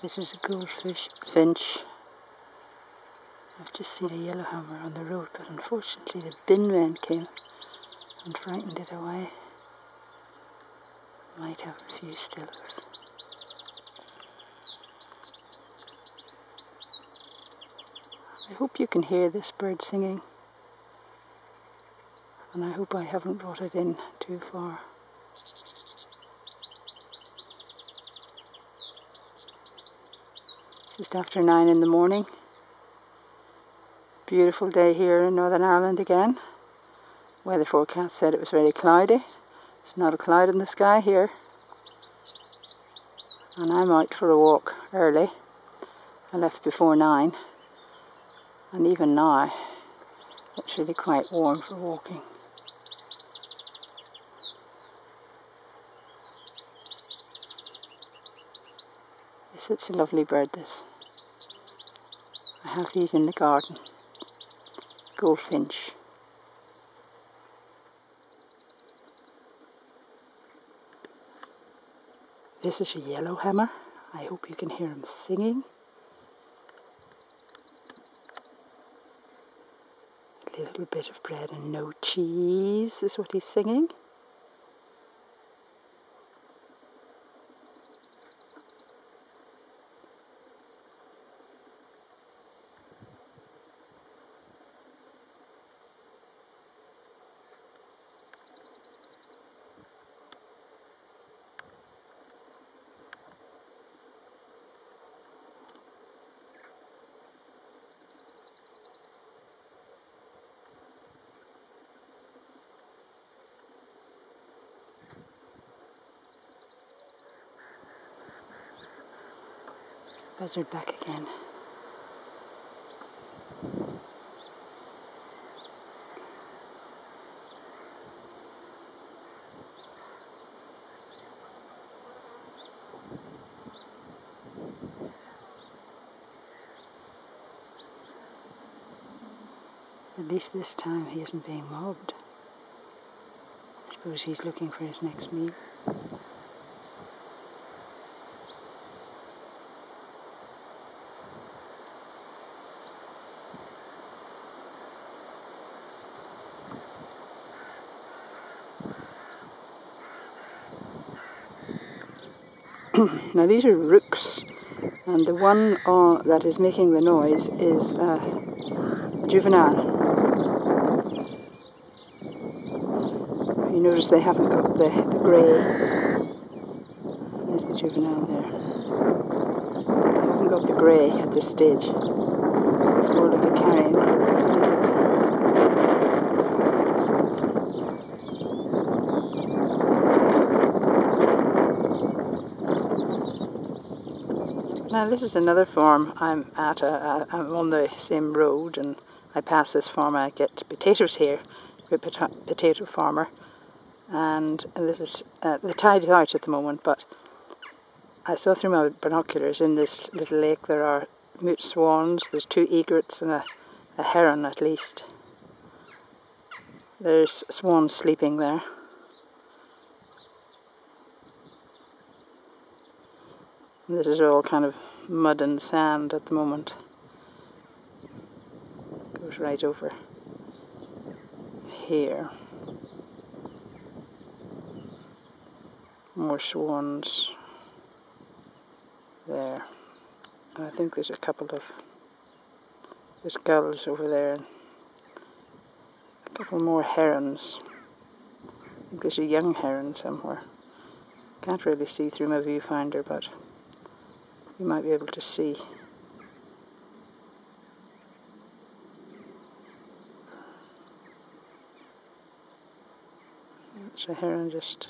This is a goldfish finch. I've just seen a yellowhammer on the road, but unfortunately the bin men came and frightened it away. Might have a few stills. I hope you can hear this bird singing, and I hope I haven't brought it in too far. Just after 9 in the morning. Beautiful day here in Northern Ireland again. Weather forecast said it was very cloudy. There's not a cloud in the sky here. And I'm out for a walk early. I left before 9. And even now, it's really quite warm for walking. It's such a lovely bird, this. I have these in the garden. Goldfinch. This is a yellowhammer. I hope you can hear him singing. A little bit of bread and no cheese is what he's singing. Buzzard back again. At least this time he isn't being mobbed. I suppose he's looking for his next meal. Now these are rooks, and the one that is making the noise is a juvenile. You notice they haven't got the grey. There's the juvenile there. They haven't got the grey at this stage. It's more like a carrion crow, isn't it? Now this is another farm I'm at. I'm on the same road, and I pass this farm. I get potatoes here. We're a potato farmer, and this is the tide is out at the moment. But I saw through my binoculars in this little lake there are mute swans. There's 2 egrets and a heron at least. There's swans sleeping there. This is all kind of mud and sand at the moment. Goes right over here. More swans there. And I think there's there's gulls over there, and a couple more herons. I think there's a young heron somewhere. Can't really see through my viewfinder, but you might be able to see. It's a heron just